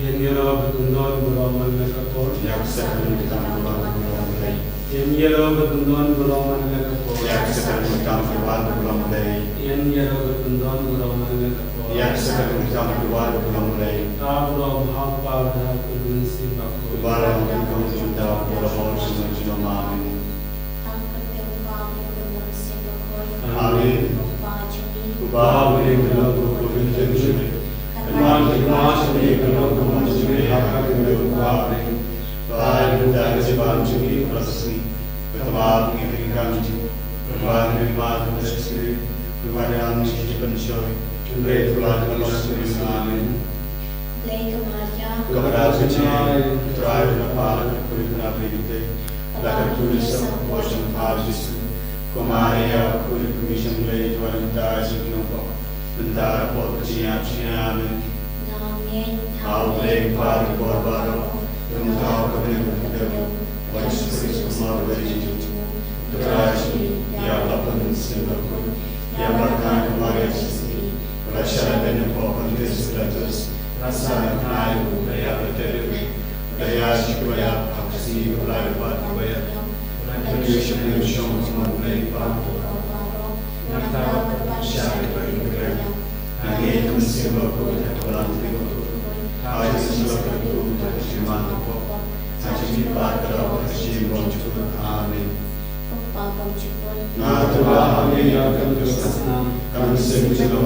Yenyerobatundon Guroman Lakapor, Yaksakan Tampuan Gulomday, Yenyerobatundon Guroman Lakapor, Yaksakan Tampuan Gulomday, Yenyerobatundon Guroman Lakapor, Yaksakan Tampuan Gulomday, Tabro Bhavpada Kudusi Bako, Baram Kunjuta Gulomon Sinojinomamin. Amin. Ubawin Gulombo Kudusi. Imagine kalau menjadi hak keluarga, baik dari sebab jadi proses bertambah menginginkan berbagai macam proses berbagai pensyai beri Tuhan Yesus Amin. Kepada kecil terakhir apa kurikulum berikutnya, lakukan tulis porsi habis kemarin kurikulum semula Tuhan tak sebelum bentar potensinya Amin. Auleng par korbaro, engkau kebenaran Yesus Kristus Terakhir, ya Bapa Sembahku, ya berkat kepada Yesus, rasakan dan pohon Kristus, rasakan naik budaya berteduh, budaya sikapaya aksi mulai budaya, Yesus Kristus mulai padu, nakta syariat berikutnya. Angin Sembahku terpulang terikut, hari Sembahku terjemahan pokok, hari Pada terjemahan cukup. Amin. Nah, Tuhan kami yang akan bersenang, kami sembahkan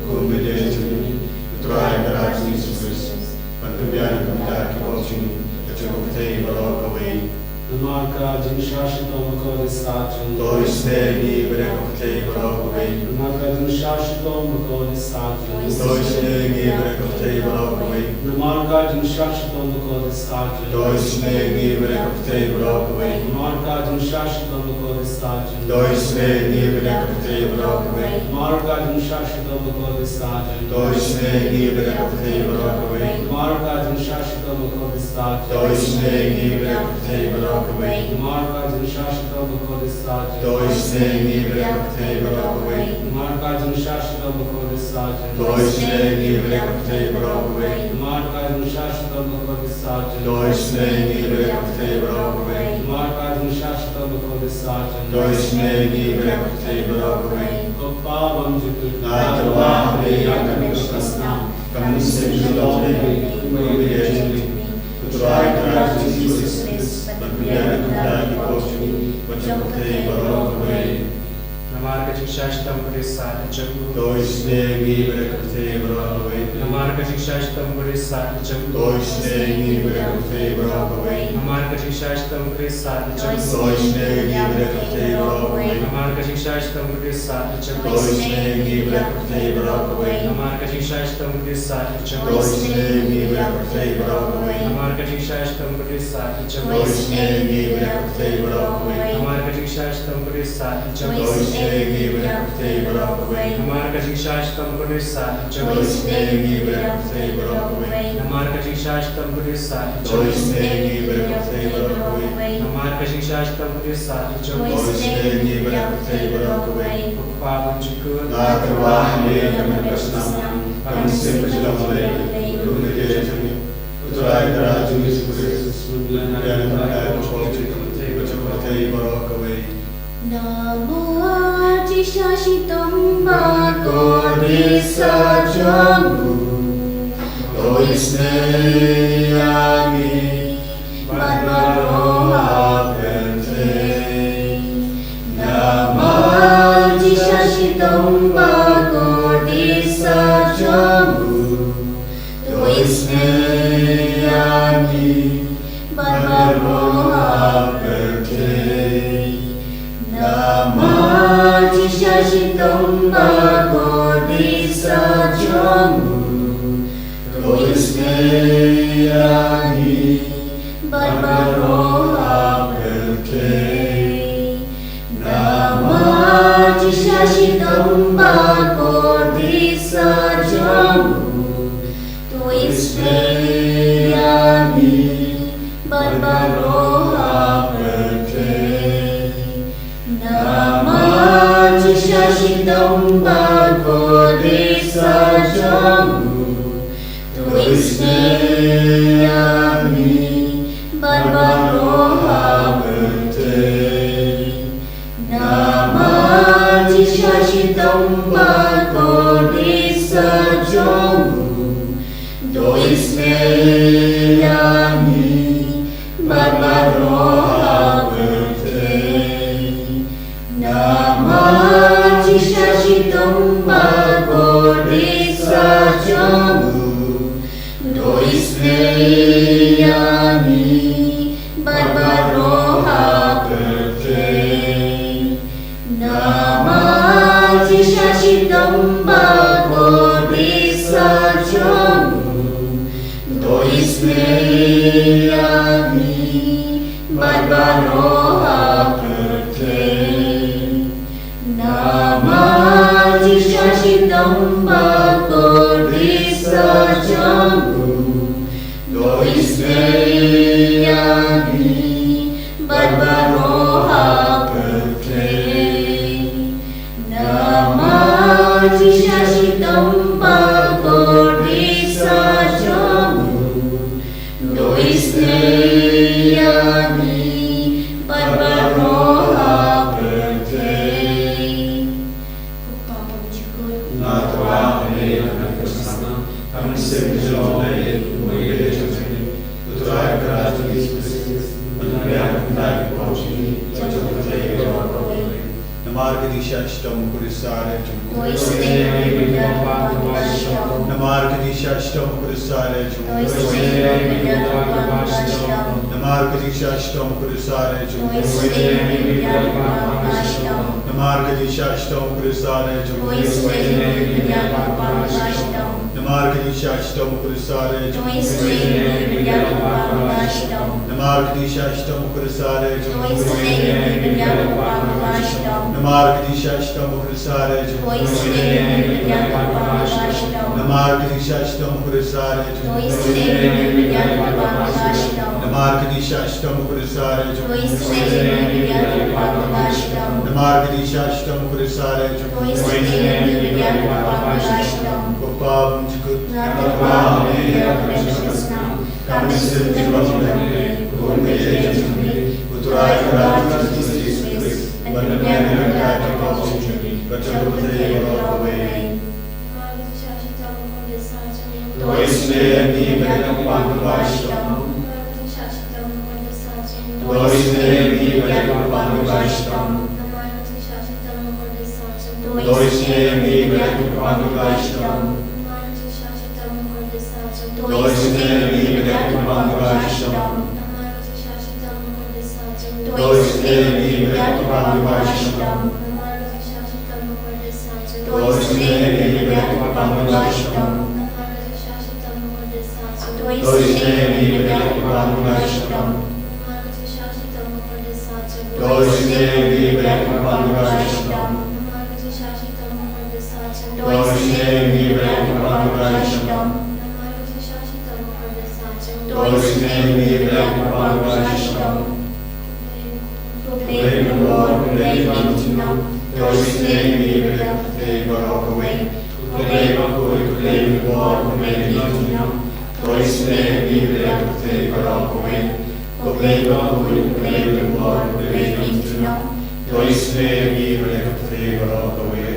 kumpulnya ini, terakhir berarti Yesus, pertubian kepada kita ini, kecukup tebal kawai. Namarka Jinshashitom Kodisatran, Doisnegi berekopte barokawai. Namarka Jinshashitom Kodisatran, Doisnegi berekopte barokawai. Namarka Jinshashitom Kodisatran, Doisnegi berekopte barokawai. Namarka Jinshashitom Kodisatran, Doisnegi berekopte barokawai. Namarka Jinshashitom Kodisatran, Doisnegi berekopte barokawai. Namarka Jinshashitom Kodisatran, Doisnegi berekopte barokawai. Namarka Jinshashitom Kodisatran, Doisnegi berekopte barokawai. Namarka Jinshashitom Kodisatran, Doisnegi berekopte barokawai. Namarka Jinshashitom Kodisatran, Doisnegi berekopte barokawai. Namarka Jinshashitom Kodisatran, Doisnegi berekopte barokawai. Pavam Jitu, Tuhan yang akan bersenang, kami sembahkan kumpulnya. Terakhir Yesus, pertubian kepada kita ini, berjumpa barokawai. Namarka Jinshashitom Kodisatran, Doisnegi berekopte barokawai. Namarka Jinshashitom Kodisatran, Doisnegi berekopte barokawai. Namarka Jinshashitom Kodisatran, Doisnegi berekopte barokawai. Namarka Jinshashitom Kodisatran, Doisnegi berekopte barokawai. Namarka Jinshashitom Kodisatran, Doisnegi berekopte barokawai. Namarka Jinshashitom Kodisatran, Doisnegi berekopte barokawai. Namarka Jinshashitom Kodisatran, Doisnegi berekopte barokawai. Namarka Jinshashitom Kodisatran, Doisnegi berekopte barokawai. Namarka Jinshashitom Kodisatran, Doisnegi berekopte barokawai. Namarka Jinshashitom Kodisatran, Doisnegi berekopte barokawai. Pavam Jitu, Tuhan yang akan bersenang, kami sembahkan kumpulnya ini. Terakhir Yesus Kristus, pertubian kepada kita, berjumpa barokawai. Namo Jinshashitom Kodisatran, Doisnegi barokawai. Namo Jinshashitom Kodisatran, Doisnegi barokawai. Namo Jinshashitom Kodisatran, Doisnegi barokawai. Namo Jinshashitom Kodisatran, Doisnegi barokawai. Namo Jinshashitom Kodisatran, Doisnegi Ami Barbaroha Bhakte Namati Shashitam Bhagodisa Jomu Doisneyami Barbaroha Bhakte Namati Shashitam Bhagodisa Jomu Doisneyami Barbaroha Bhakte Namati Shashitam Bhagodisa Jomu Doisneyami Barbaroha Bhakte Namati Shashitam Bhagodisa Jomu Doisneyami Barbaroha Bhakte Namati Shashitam Bhagodisa Jomu Doisneyami Barbaroha Bhakte Namargadisha Ashtam Purisare Doisneyami Barbaroha Namargadisha Ashtam Purisare Doisneyami Barbaroha Namargadisha Ashtam Purisare Doisneyami Barbaroha Namargadisha Ashtam Purisare Doisneyami Barbaroha Namargadisha Ashtam Purisare Doisneyami Barbaroha Namargadisha Ashtam Purisare Doisneyami Barbaroha Namargadisha Ashtam Purisare Doisneyami Barbaroha Namargadisha Ashtam Purisare Doisneyami Barbaroha Namargadisha Ashtam Purisare Doisneyami Barbaroha Namargadisha Ashtam Purisare Doisneyami Barbaroha Gopal Jukut Natavami Krishna Kamisya Jivamane Kurmeya Uttara Karati Space and Nyanaka Kapachini Pachapate Varavai Doisneyami Barbaroha Doisneyami Barbaroha Doisneyami Barbaroha Doisneyami Barbaroha Doisneyami Barbaroha Doisneyami Barbaroha Doisneyami Barbaroha Doisneyami Barbaroha Doisneyami Barbaroha Doisneyami Barbaroha Proclaim the Lord, proclaim Intinam, Doisneyami Barbaroha Proclaim the Lord, proclaim Intinam, Doisneyami Barbaroha Proclaim the Lord, proclaim Intinam, Doisneyami Barbaroha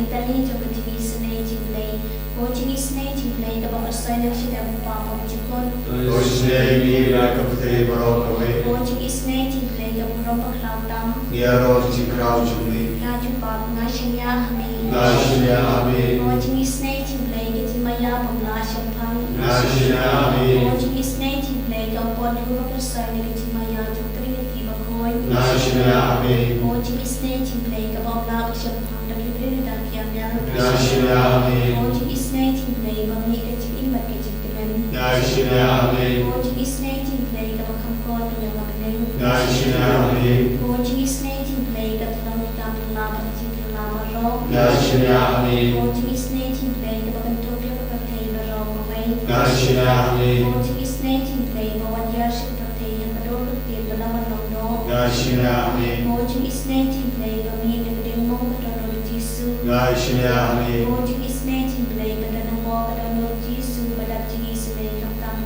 Tali jo prithivi snei jimlei Kochini snei jimlei Kabaka soinak shidam papam jukon Doisneyami Barbaroha Kochini snei jimlei Kabaka klautam Yarot Jikrao Jumli Raju pap nashanya hame Nashya Ami Kochini snei jimlei Kitimaya pamla shampang Nashya Ami Kochini snei jimlei Kabaka Kabaka soinak Kitimaya Jutri Kibakoi Nashya Ami Kochini snei jimlei Kabaka shampang Nashya Ami Kochini snei jimlei Bami kachik imat kachik timan Nashya Ami Kochini snei jimlei Kabakam kon Panyamagnen Nashya Ami Kochini snei jimlei Katalang Tapulama Jimlama Ro Nashya Ami Kochini snei jimlei Kabakam Tokyo Kabakay Baro Kawai Nashya Ami Kochini snei jimlei Bawadya Shipate Yakador Kutir Balaman Longno Nashya Ami Kochini snei jimlei Bami Nagdeng Mo Katano Jisu Nashya Ami Kochini snei jimlei Badanang Mo Katano Jisu Badak Jisu Lei Kaptam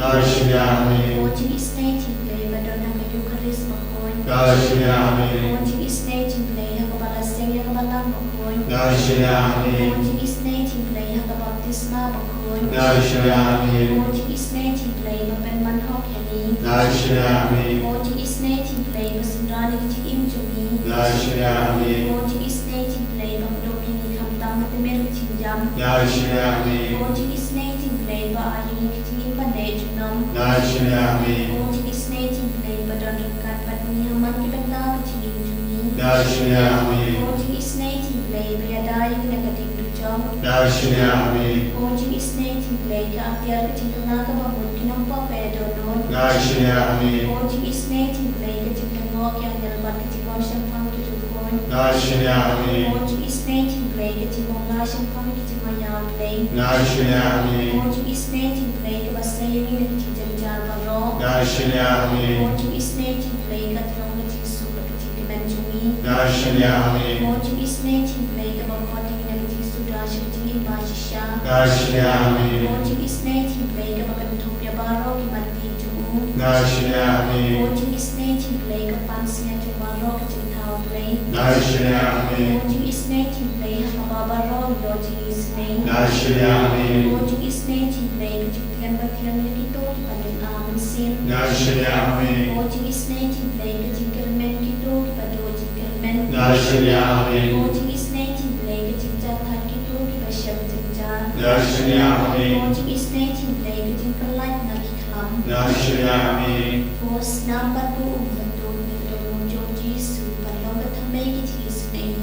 Nashiyami. Watching is native play, but don't have a Eucharist McCoy. Nashiyami. Watching is native play, Hakabala Sing Hakabalan McCoy. Nashiyami. Watching is native play, Hakabaptisma McCoy. Nashiyami. Watching is native play, Mapen Manhok Henny. Nashiyami. Watching is native play, Basundrani Im Jumi. Nashiyami. Watching is native play, Madomini Kamtam Mathemeritin Yam. Nashiyami. Watching is native play, Baayini Kitim Banejunam. Nashiyami. Watching is native play, Badanakat Patni Haman Kibanda Kitim Jumi. Nashiyami. Watching is native play, Bayadai Nagatim Dujam. Nashiyami. Watching is native play, Kapiar Kitinaka Babun Kinampa Pedonon. Nashiyami. Watching is native play, Kitinamok Yangal Kitimoshan Pankitupon. Nashiyami. Watching is native play, Kitimongasham Pankitimayan play. Nashiyami. Watching is native play, Kabasayan in Kitanjar Baro. Nashiyami. Watching is native play, Katranga Super Kitimanjumi. Nashiyami. Watching is native play, Kabakoting Nagatisu Dashati Bashisha. Nashiyami. Watching is native play, Kabakantopia Baro, Kimati Jumu. Nashiyami. Watching is native play, Kapansia to Baro, Kitintao play. Nashiyami. Watching is native play, Hababaro, Watching is name. Nashiyami. Watching is native play, Kitian Bakian Nikito, Kipanin Amansin. Nashiyami. Watching is native play, Kitinkermen Kito, Kipadoji Kermen. Nashiyami. Watching is native play, Kitinjatan Kito, Kipasham Tinjan. Nashiyami. Watching is native play, Kitinkerlight Nakikam. Nashiyami. Post number 2, Umbato, Nikodojo Jisu, Palonga Tamaki Tis Name.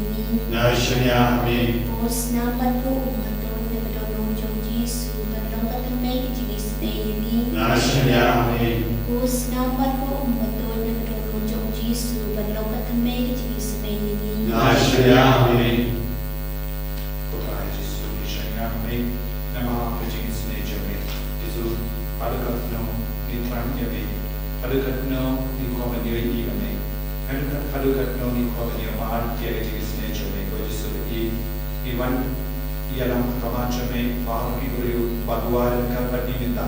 Nashiyami. Post number 2, Umbato, Nikodojo Jisu, Palonga Tamaki Tis Name. Nashiyami. Post number 2, Umbato, Nikodojo Jisu, Palonga Tamaki Tis Name. Nashiyami. Putra Yesus Shangami Nama Pajis Nejame Yesus Adakatno Ni Tranyavi Adakatno Ni Komadiya Igame Adakatno Ni Komadiya Mahal Tiagis Nejame Yesus Ivan Yalam Kamachame Baru Iguru Baduar Kapati Minda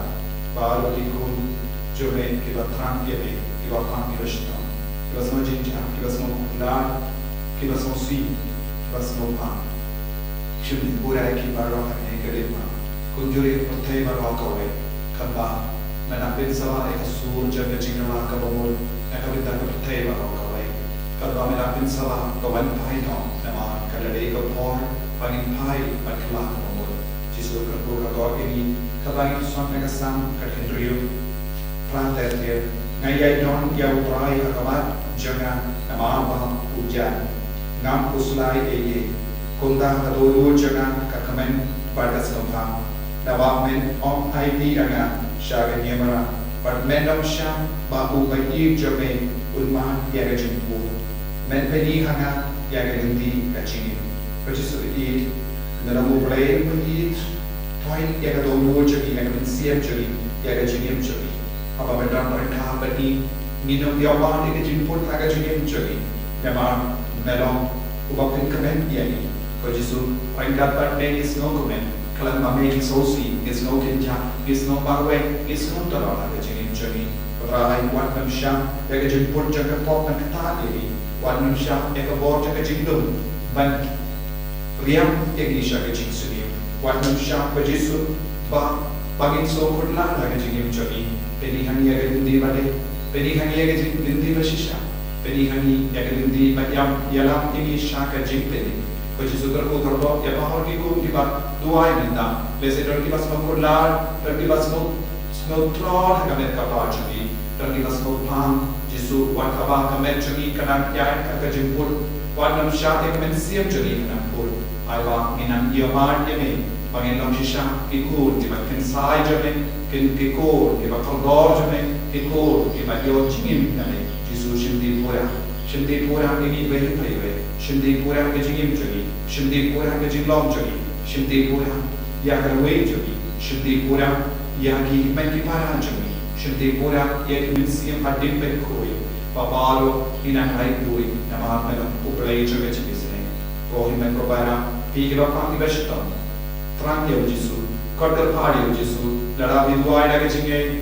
Baru Ikun Jome Kiva Tranyavi Kiva Pangirashta Kiva Smajinja Kiva Smokular Kiva Smosi Kiva Smopan Shimni Pura ki Baro Hane Gadima, Kunjuri Pate Barokawe, Kamba, Manapin Sava Ekasur Jaga Jingara Kabamul, Nakabita Pate Barokawe, Kamba Manapin Sava, Gawan Paino, Nama, Kaladeka Por, Bangin Pai, Bakla Kabamul, Jisu Kapura Gogini, Kabangin Swan Megasam, Kakindriu, Planter, Nayai Don Yawai Akabat, Jaga, Nama, Ujan, Ngam Uslai Eye, Kunda Adolu Jagan Kakamen Badas Nova, Nawamen Om Ivy Anga, Shagan Yamara, but Mendam Sham, Babu Bayi Jame, Ulman Yagajin Pool, Men Penny Hanga, Yagadindi, Gachini, purchase of the eat, the Namu Blade would eat, Toin Yagadolu Jagi, Yagamin Siam Jagi, Yagajinim Jagi, Abadan or Kabani, Nino Yawan, Yagajin Put Agajinim Jagi, Yamar, Melon, Ubapin Kamen Yagi. Jisu, when God but made is no comment, Kalama made is Osi, is no Kinja, is no Barway, is no Dollar, Gajin Journey, Rai, one them sham, Gajin put Jaka Pop and Katadi, one them sham, Ekabor Jagajin Dum, but Riam Egisha Gajin Sudim, one them sham, Bajisu, Bagin so could land Gajin Journey, Penny Hani Yagadin Divade, Penny Hani Yagadin Diva Shisha, Penny Hani Yagadin Diva Yalam Egisha Gajin which is a good corpo, Yapahoki, Kiba, Duai Minda, Blessed don't give us no good lard, don't give us no troll, Hakamet Kapachaki, don't give us no palm, Jisu, one Kabaka Metchaki, Kanak Yan, Kakajin Put, one of Shatik and Siam Jani and Put, I walk in an Yamar Yame, Bangin Shisha, Kikul, Kiba Kinsai Jame, Kikul, Kiba Kondor Jame, Kikul, Kiba Yochim Yame, Jisu Shindi Pura. Shindi Pura Nini Way Playway, Shindi Pura Gajim Jogi, Shindi Pura Gajim Long Jogi, Shindi Pura Yakaway Jogi, Shindi Pura Yaki Menkipara Jogi, Shindi Pura Yakiminsium Hadim Benkoi, Babalo Inanai Lui, Namarmelo, Uplay Jogatisne, Rohim and Probara, Pigiva Pandi Veshaton, Trandia Jisu, Corder Party Jisu, Larabi Wide Agajing,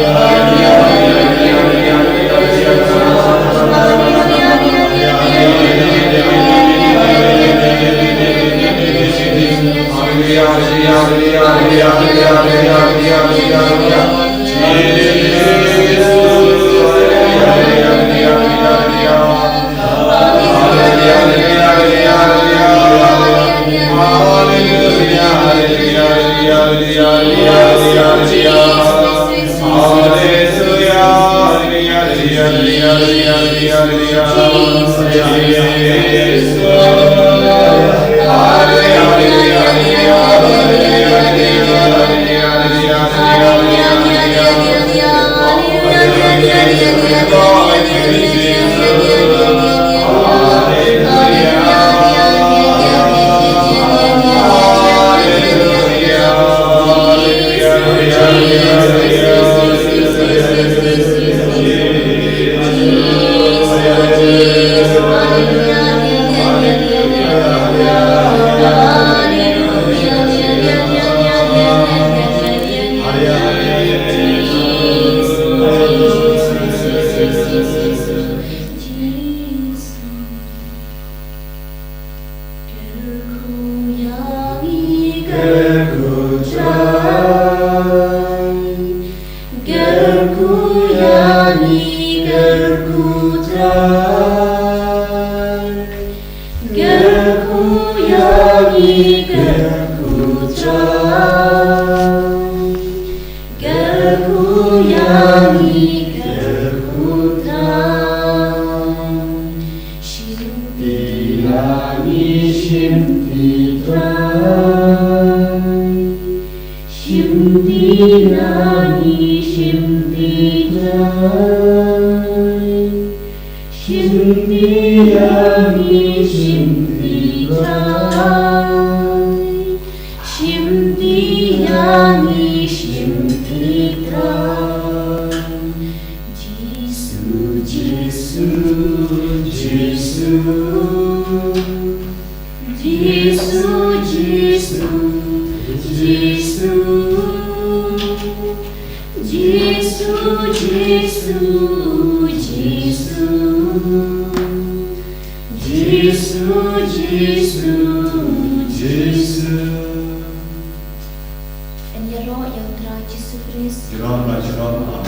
En je roh yang terang Yesus Kristus. Jerome, Jerome,